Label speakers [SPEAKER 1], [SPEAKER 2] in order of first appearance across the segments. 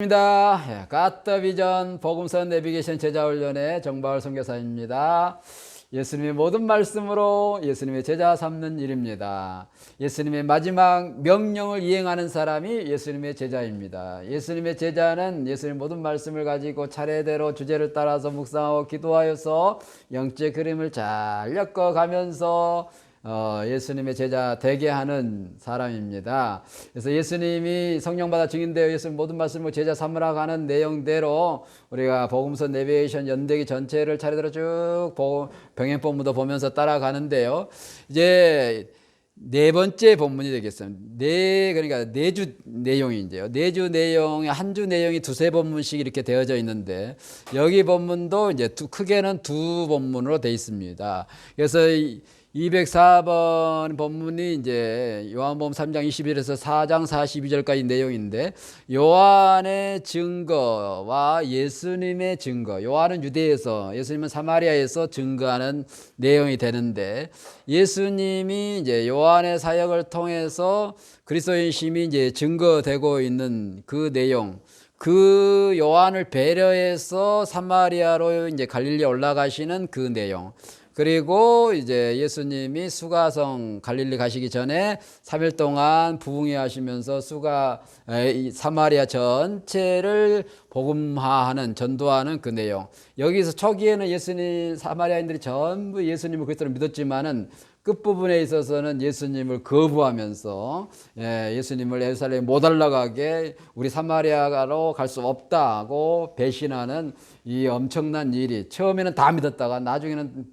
[SPEAKER 1] 입니다. 갓더비전 복음서 내비게이션 제자훈련의 정바울 선교사입니다. 예수님의 모든 말씀으로 예수님의 제자 삼는 일입니다. 예수님의 마지막 명령을 이행하는 사람이 예수님의 제자입니다. 예수님의 제자는 예수님의 모든 말씀을 가지고 차례대로 주제를 따라서 묵상하고 기도하여서 영적 그림을 잘 엮어가면서 예수님의 제자 되게 하는 사람입니다. 그래서 예수님이 성령 받아 증인되어 예수님 모든 말씀을 제자 삼으라고 하는 내용대로 우리가 복음서 내비게이션 연대기 전체를 차례대로 쭉 병행본부도 보면서 따라가는데요. 이제 네 번째 본문이 되겠습니다. 그러니까 네 주 내용인데요. 네 주 내용에 한 주 내용이 두세 본문씩 이렇게 되어져 있는데 여기 본문도 이제 크게는 두 본문으로 되어 있습니다. 그래서 204번 본문이 이제 요한복음 3장 21에서 4장 42절까지 내용인데, 요한의 증거와 예수님의 증거, 요한은 유대에서, 예수님은 사마리아에서 증거하는 내용이 되는데, 예수님이 이제 요한의 사역을 통해서 그리스도인심이 이제 증거되고 있는 그 내용, 그 요한을 배려해서 사마리아로 이제 갈릴리에 올라가시는 그 내용, 그리고 이제 예수님이 수가성 갈릴리 가시기 전에 3일 동안 부흥회 하시면서 사마리아 전체를 복음화하는, 전도하는 그 내용. 여기서 초기에는 사마리아인들이 전부 예수님을 그리스도를 믿었지만은 끝부분에 있어서는 예수님을 거부하면서 예수님을 예루살렘에 못 올라가게 우리 사마리아로 갈 수 없다고 배신하는 이 엄청난 일이, 처음에는 다 믿었다가 나중에는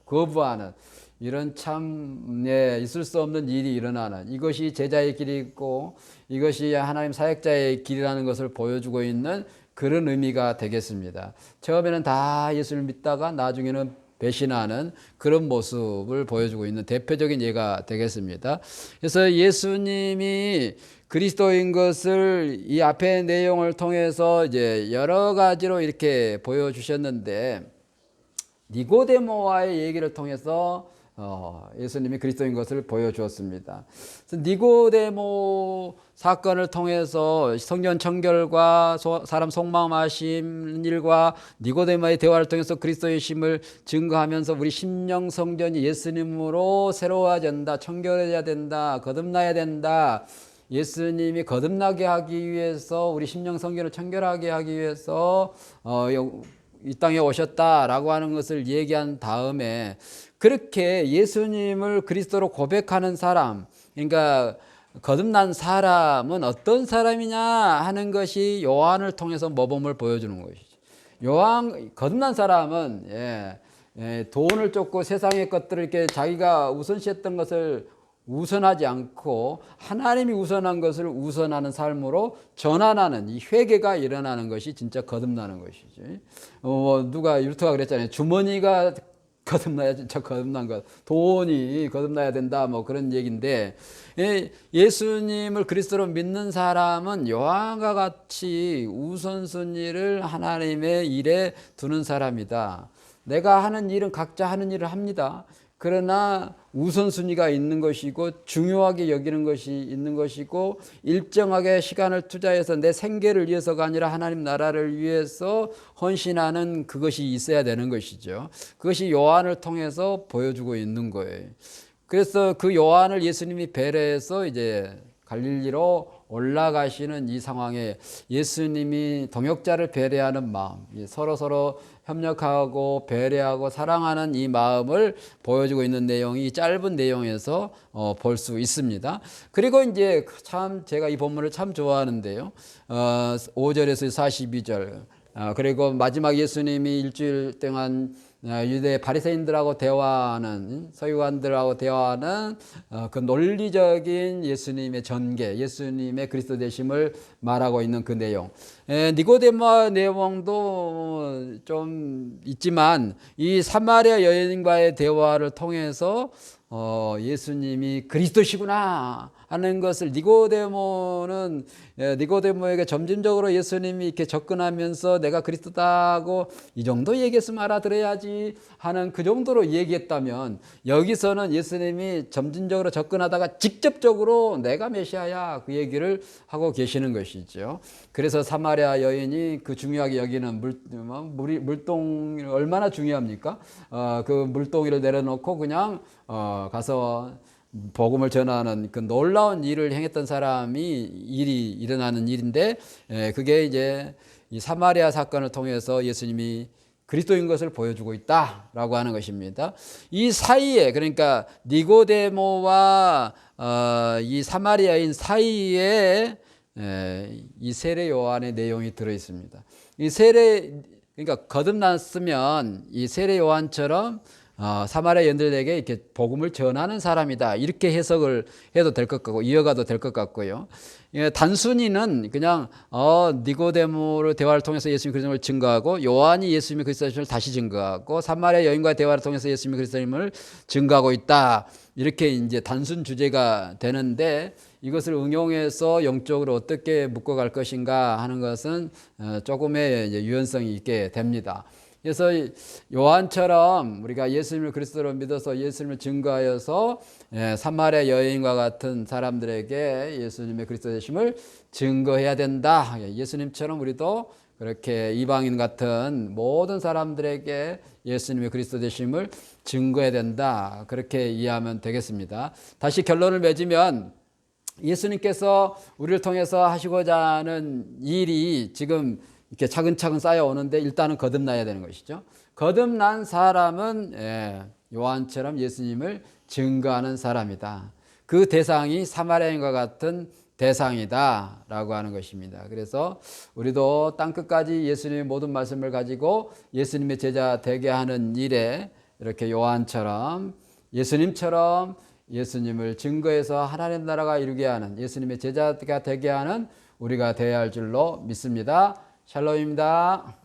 [SPEAKER 1] 거부하는 이런 참 있을 수 없는 일이 일어나는, 이것이 제자의 길이고 이것이 하나님 사역자의 길이라는 것을 보여주고 있는 그런 의미가 되겠습니다. 처음에는 다 예수를 믿다가 나중에는 배신하는 그런 모습을 보여주고 있는 대표적인 예가 되겠습니다. 그래서 예수님이 그리스도인 것을 이 앞의 내용을 통해서 이제 여러 가지로 이렇게 보여주셨는데, 니고데모와의 얘기를 통해서 예수님이 그리스도인 것을 보여주었습니다. 그래서 니고데모 사건을 통해서 성전 청결과 사람 속마음하심 일과 니고데모의 대화를 통해서 그리스도의 심을 증거하면서 우리 심령 성전이 예수님으로 새로워야 된다, 청결해야 된다, 거듭나야 된다, 예수님이 거듭나게 하기 위해서 우리 심령 성전을 청결하게 하기 위해서 이 땅에 오셨다라고 하는 것을 얘기한 다음에, 그렇게 예수님을 그리스도로 고백하는 사람, 그러니까 거듭난 사람은 어떤 사람이냐 하는 것이 요한을 통해서 모범을 보여주는 것이죠. 거듭난 사람은 돈을 쫓고 세상의 것들을 이렇게 자기가 우선시했던 것을 우선하지 않고 하나님이 우선한 것을 우선하는 삶으로 전환하는, 이 회개가 일어나는 것이 진짜 거듭나는 것이지. 누가 율트가 그랬잖아요. 주머니가 거듭나야 진짜 거듭난 것, 돈이 거듭나야 된다, 뭐 그런 얘기인데, 예수님을 그리스도로 믿는 사람은 요한과 같이 우선순위를 하나님의 일에 두는 사람이다. 내가 하는 일은 각자 하는 일을 합니다. 그러나 우선순위가 있는 것이고 중요하게 여기는 것이 있는 것이고, 일정하게 시간을 투자해서 내 생계를 위해서가 아니라 하나님 나라를 위해서 헌신하는 그것이 있어야 되는 것이죠. 그것이 요한을 통해서 보여주고 있는 거예요. 그래서 그 요한을 예수님이 배려해서 이제 갈릴리로 올라가시는 이 상황에 예수님이 동역자를 배려하는 마음, 서로 협력하고 배려하고 사랑하는 이 마음을 보여주고 있는 내용이 짧은 내용에서 볼 수 있습니다. 그리고 이제 참 제가 이 본문을 참 좋아하는데요. 5절에서 42절, 그리고 마지막 예수님이 일주일 동안 유대 바리새인들하고 대화하는, 서기관들하고 대화하는 그 논리적인 예수님의 전개, 예수님의 그리스도 되심을 말하고 있는 그 내용. 니고데모 내용도 좀 있지만 이 사마리아 여인과의 대화를 통해서 예수님이 그리스도시구나 하는 것을 니고데모에게 점진적으로 예수님이 이렇게 접근하면서 내가 그리스도다고 이 정도 얘기했으면 알아들어야지 하는 그 정도로 얘기했다면, 여기서는 예수님이 점진적으로 접근하다가 직접적으로 내가 메시아야 그 얘기를 하고 계시는 것이죠. 그래서 사마리아 여인이 그 중요하게 여기는 물동이 얼마나 중요합니까? 그 물동이를 내려놓고 그냥 가서 복음을 전하는 그 놀라운 일을 행했던 사람이 일이 일어나는 일인데, 그게 이제 이 사마리아 사건을 통해서 예수님이 그리스도인 것을 보여주고 있다라고 하는 것입니다. 이 사이에, 그러니까 니고데모와 이 사마리아인 사이에 이 세례 요한의 내용이 들어 있습니다. 이 그러니까 거듭났으면 이 세례 요한처럼 사마리아 여인들에게 이렇게 복음을 전하는 사람이다, 이렇게 해석을 해도 될 것 같고 이어가도 될 것 같고요. 단순히는 그냥 니고데모를 대화를 통해서 예수님의 그리스도임을 증거하고, 요한이 예수님의 그리스도임을 다시 증거하고, 사마리아 여인과의 대화를 통해서 예수님의 그리스도임을 증거하고 있다, 이렇게 이제 단순 주제가 되는데, 이것을 응용해서 영적으로 어떻게 묶어갈 것인가 하는 것은 조금의 이제 유연성이 있게 됩니다. 그래서 요한처럼 우리가 예수님을 그리스도로 믿어서 예수님을 증거하여서 사마리아 여인과 같은 사람들에게 예수님의 그리스도 되심을 증거해야 된다. 예수님처럼 우리도 그렇게 이방인 같은 모든 사람들에게 예수님의 그리스도 되심을 증거해야 된다, 그렇게 이해하면 되겠습니다. 다시 결론을 맺으면, 예수님께서 우리를 통해서 하시고자 하는 일이 지금 이렇게 차근차근 쌓여오는데, 일단은 거듭나야 되는 것이죠. 거듭난 사람은 요한처럼 예수님을 증거하는 사람이다. 그 대상이 사마리아인과 같은 대상이다 라고 하는 것입니다. 그래서 우리도 땅끝까지 예수님의 모든 말씀을 가지고 예수님의 제자 되게 하는 일에 이렇게 요한처럼 예수님처럼 예수님을 증거해서 하나님 나라가 이루게 하는, 예수님의 제자가 되게 하는 우리가 되어야 할 줄로 믿습니다. 샬롬입니다.